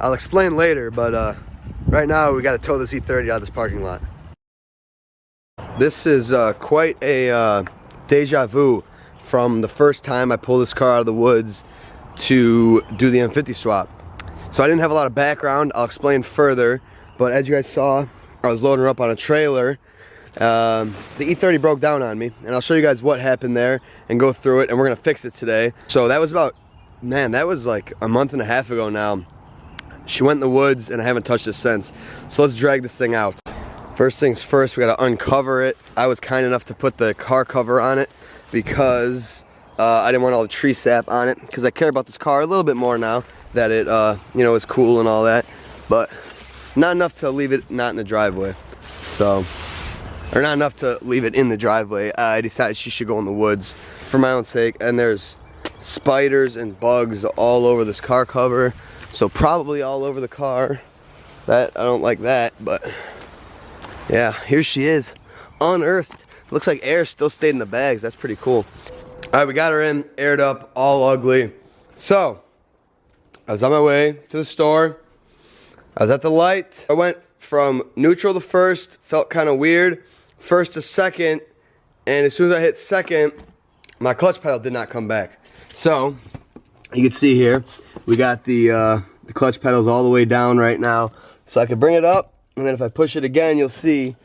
I'll explain later, but right now we got to tow this E30 out of this parking lot. This is quite a deja vu from the first time I pulled this car out of the woods to do the M50 swap. So I didn't have a lot of background. I'll explain further, but as you guys saw, I was loading her up on a trailer. The E30 broke down on me, and I'll show you guys what happened there and go through it, and we're gonna fix it today. So that was about, man, that was like a month and a half ago now. She went in the woods and I haven't touched it since. So let's drag this thing out. First things first, we gotta uncover it. I was kind enough to put the car cover on it because I didn't want all the tree sap on it, because I care about this car a little bit more now that it you know, is cool and all that, but not enough to leave it not in the driveway. So, or not enough to leave it in the driveway. I decided she should go in the woods for my own sake, and there's spiders and bugs all over this car cover, so probably all over the car. That, I don't like that, but yeah, here she is, unearthed. Looks like air still stayed in the bags. That's pretty cool. All right, we got her in, aired up, all ugly. So, I was on my way to the store. I was at the light. I went from neutral to first, felt kind of weird. First to second, and as soon as I hit second, my clutch pedal did not come back. So, you can see here, we got the clutch pedals all the way down right now. So I can bring it up, and then if I push it again, you'll see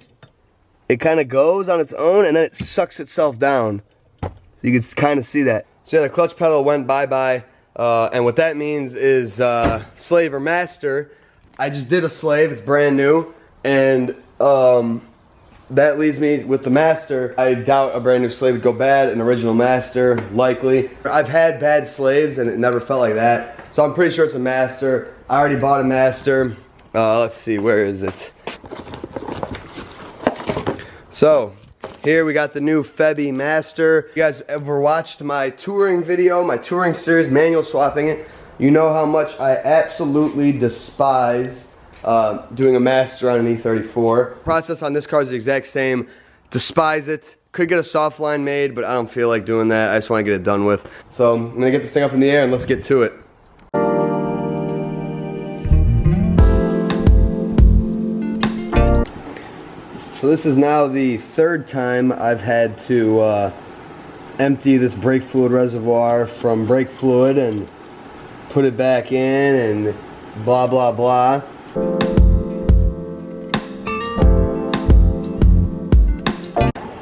it kind of goes on its own, and then it sucks itself down. So you can kind of see that. So yeah, the clutch pedal went bye-bye, and what that means is slave or master. I just did a slave, it's brand new, and that leaves me with the master. I doubt a brand new slave would go bad, an original master, likely. I've had bad slaves and it never felt like that, so I'm pretty sure it's a master. I already bought a master. Let's see, where is it? So, here we got the new M50 Master. You guys ever watched my touring video, my touring series, manual swapping it? You know how much I absolutely despise doing a master on an E34. Process on this car is the exact same. Despise it. Could get a soft line made, but I don't feel like doing that. I just want to get it done with. So, I'm going to get this thing up in the air and let's get to it. So this is now the third time I've had to empty this brake fluid reservoir from brake fluid and put it back in and blah blah blah.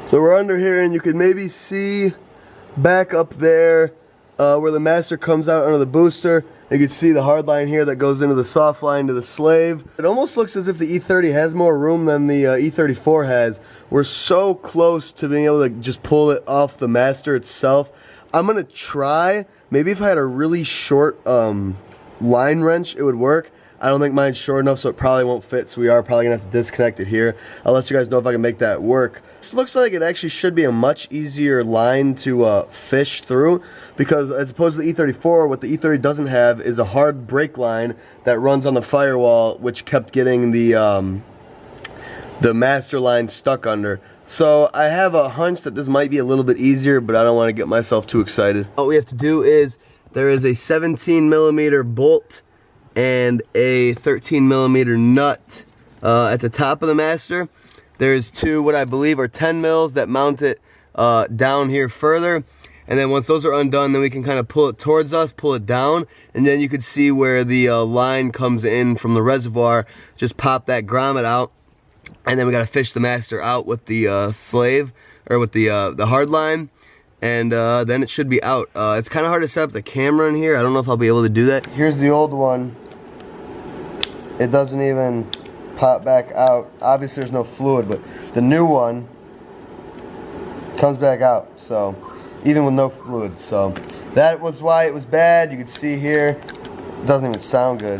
So we're under here and you can maybe see back up there where the master comes out under the booster. You can see the hard line here that goes into the soft line to the slave. It almost looks as if the E30 has more room than the E34 has. We're so close to being able to just pull it off the master itself. I'm gonna try. Maybe if I had a really short line wrench, it would work. I don't think mine's short enough, so it probably won't fit, so we are probably gonna have to disconnect it here. I'll let you guys know if I can make that work. This looks like it actually should be a much easier line to fish through, because as opposed to the E34, what the E30 doesn't have is a hard brake line that runs on the firewall, which kept getting the master line stuck under. So I have a hunch that this might be a little bit easier, but I don't want to get myself too excited. What we have to do is, there is a 17mm bolt and a 13mm nut at the top of the master. There's two, what I believe are 10 mils that mount it down here further. And then once those are undone, then we can kind of pull it towards us, pull it down, and then you can see where the line comes in from the reservoir. Just pop that grommet out, and then we got to fish the master out with the slave, or with the hard line, and then it should be out. It's kind of hard to set up the camera in here. I don't know if I'll be able to do that. Here's the old one. It doesn't even pop back out. Obviously there's no fluid, but the new one comes back out, so even with no fluid. So that was why it was bad. You can see here, it doesn't even sound good.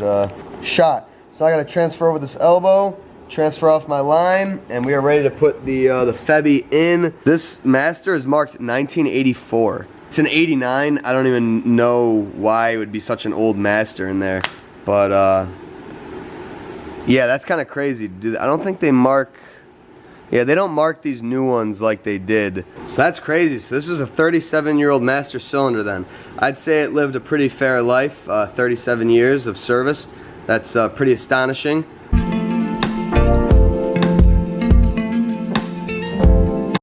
Shot. So I got to transfer over this elbow, transfer off my line, and we are ready to put the M50 in. This master is marked 1984. It's an 89. I don't even know why it would be such an old master in there, but yeah, that's kind of crazy. I don't think they mark, yeah, they don't mark these new ones like they did. So that's crazy. So this is a 37-year-old master cylinder then. I'd say it lived a pretty fair life, 37 years of service. That's pretty astonishing.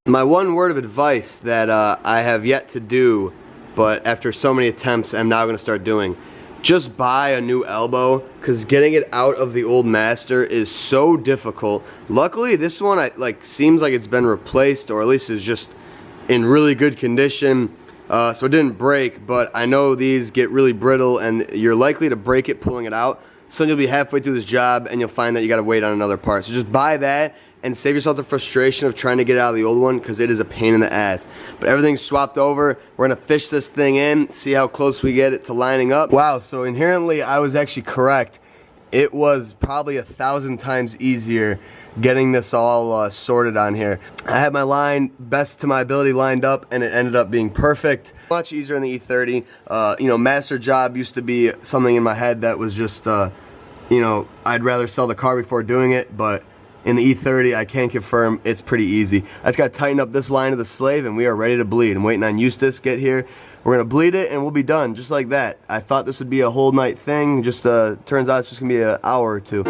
My one word of advice that I have yet to do, but after so many attempts I'm now going to start doing, just buy a new elbow, because getting it out of the old Master is so difficult. Luckily this one seems like it's been replaced, or at least is just in really good condition, so it didn't break. But I know these get really brittle and you're likely to break it pulling it out, so you'll be halfway through this job and you'll find that you got to wait on another part. So just buy that and save yourself the frustration of trying to get out of the old one, because it is a pain in the ass. But everything's swapped over. We're gonna fish this thing in, see how close we get it to lining up. Wow, so inherently I was actually correct. It was probably 1,000 times easier getting this all sorted on here. I had my line best to my ability lined up, and it ended up being perfect. Much easier in the E30. You know, Master job used to be something in my head that was just, you know, I'd rather sell the car before doing it, but in the E30, I can confirm it's pretty easy. I just gotta tighten up this line of the slave and we are ready to bleed. I'm waiting on Eustace to get here. We're gonna bleed it and we'll be done, just like that. I thought this would be a whole night thing, just turns out it's just gonna be an hour or two.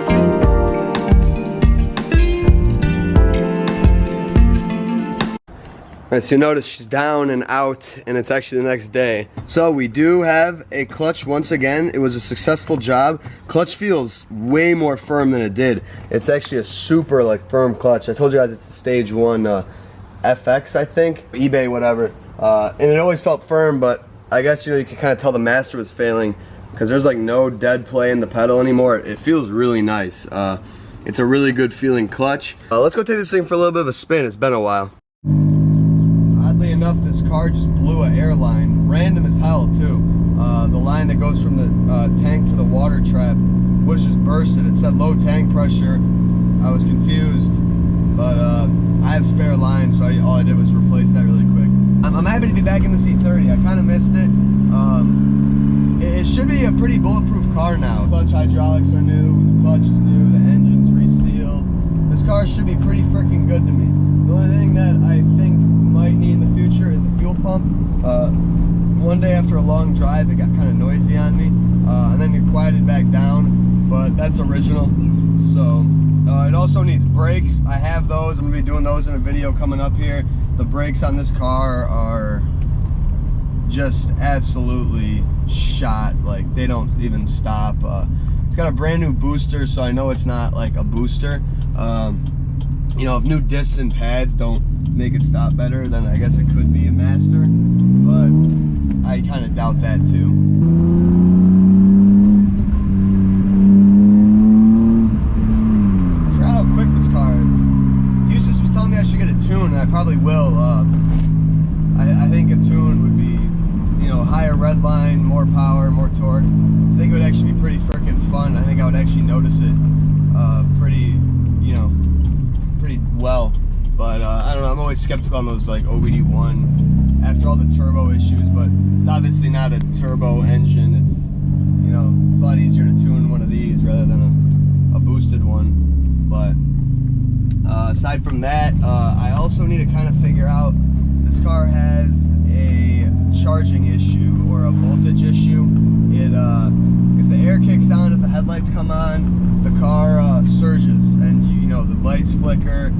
Alright, so you notice she's down and out, and it's actually the next day. So we do have a clutch once again. It was a successful job. Clutch feels way more firm than it did. It's actually a super firm clutch. I told you guys it's the stage 1 FX, I think, eBay, whatever. And it always felt firm, but I guess, you know, you can kind of tell the Master was failing, because there's no dead play in the pedal anymore. It feels really nice. It's a really good feeling clutch. Let's go take this thing for a little bit of a spin. It's been a while. Oddly enough, this car just blew an airline, random as hell too. The line that goes from the tank to the water trap was just bursted. It said low tank pressure. I was confused, but I have spare lines, so all I did was replace that really quick. I'm happy to be back in the E30. I kind of missed it. It should be a pretty bulletproof car now. Clutch hydraulics are new, the clutch is new, the engine's resealed. This car should be pretty freaking good to me. The only thing that I think might need in the future is a fuel pump. One day after a long drive, it got kind of noisy on me, and then it quieted back down, but that's original. So it also needs brakes. I have those. I'm gonna be doing those in a video coming up here. The brakes on this car are just absolutely shot. They don't even stop. It's got a brand new booster, so I know it's not a booster. You know, if new discs and pads don't make it stop better, then I guess it could be a Master, but I kind of doubt that too. I forgot how quick this car is. Eustace was telling me I should get it tuned, and I probably will. I think a tune would be, you know, higher red line, more power, more torque. I think it would actually be pretty freaking fun. I think I would actually notice it pretty, you know, pretty well. But I don't know, I'm always skeptical on those OBD1 after all the turbo issues, but it's obviously not a turbo engine. It's, you know, it's a lot easier to tune one of these rather than a boosted one. But aside from that, I also need to kind of figure out, this car has a charging issue or a voltage issue. If the air kicks on, if the headlights come on, the car surges, and you know, the lights flicker.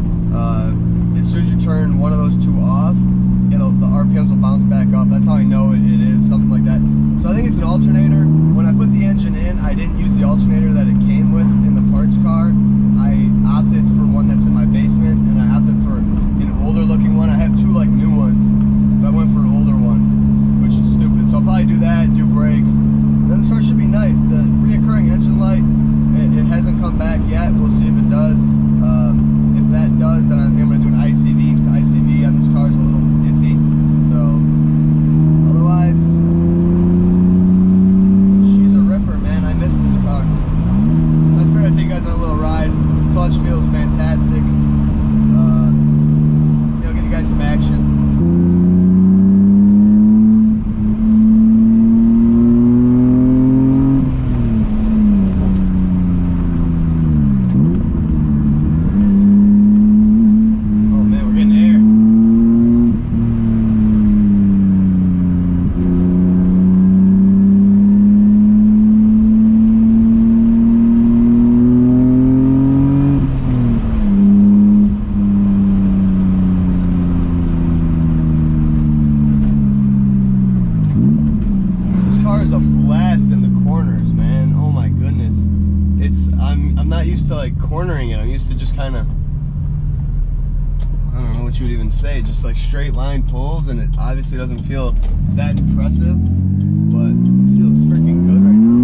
As soon as you turn one of those two off, the RPMs will bounce back up. That's how I know it is something like that. So I think it's an alternator. When I put the engine in, I didn't use the alternator that it came with in the parts car. I opted for one that's in my basement, and I opted for an older looking one. I have two new ones, but I went for an older one, which is stupid. So I'll probably do that, do brakes. Then this car should be nice. The reoccurring engine light, it hasn't come back yet. We'll see if it does. If that does, then I think I'm going to do an ICV, because the ICV on this car is a little iffy. So, otherwise, she's a ripper, man. I miss this car. I was figured I'd take you guys on a little ride. Clutch feels fantastic. You know, give you guys some action. used to like cornering it. I'm used to just kind of, I don't know what you would even say, just like straight line pulls, and it obviously doesn't feel that impressive, but it feels freaking good right now.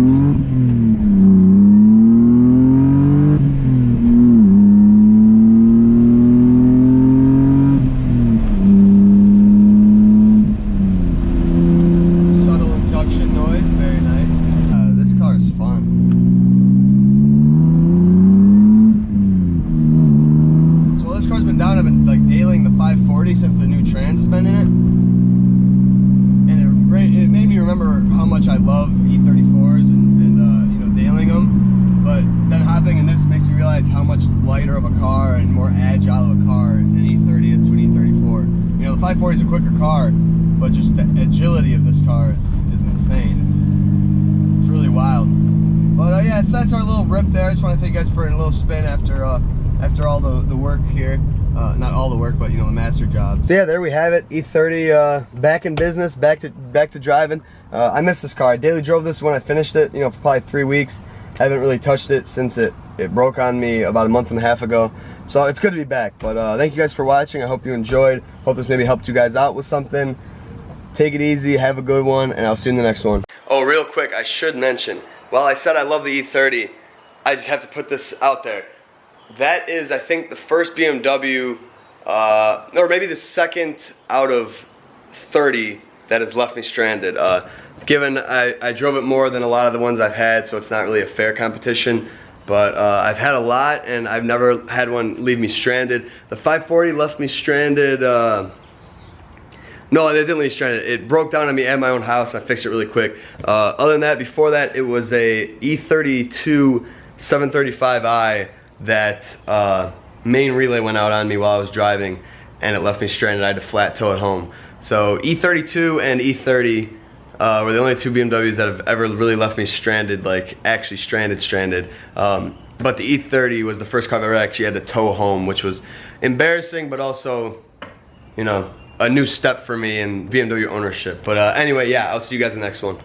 I've been like dailing the 540 since the new trans has been in it, and it made me remember how much I love E34s and you know, dailing them. But then hopping in this makes me realize how much lighter of a car and more agile of a car an E30 is to an E34. You know, the 540 is a quicker car, but just the agility of this car is insane. It's really wild. But yeah, so that's our little rip there. I just want to take you guys for a little spin after all the work here. Not all the work, but you know, the master jobs. So yeah, there we have it. E30 back in business, back to driving. I missed this car. I daily drove this when I finished it, you know, for probably 3 weeks. Haven't really touched it since it broke on me about a month and a half ago. So it's good to be back. But thank you guys for watching. I hope you enjoyed. Hope this maybe helped you guys out with something. Take it easy, have a good one, and I'll see you in the next one. Oh, real quick, I should mention, while I said I love the E30, I just have to put this out there. That is, I think, the first BMW, or maybe the second out of 30 that has left me stranded. Given I drove it more than a lot of the ones I've had, so it's not really a fair competition. But I've had a lot, and I've never had one leave me stranded. The 540 left me stranded. No, it didn't leave me stranded. It broke down on me at my own house. I fixed it really quick. Other than that, before that, it was a E32 735i. That main relay went out on me while I was driving, and it left me stranded. I had to flat tow it home. So E32 and E30 were the only two BMWs that have ever really left me stranded, like actually stranded. But the E30 was the first car I've ever actually had to tow home, which was embarrassing, but also, you know, a new step for me in BMW ownership. But anyway, yeah, I'll see you guys in the next one.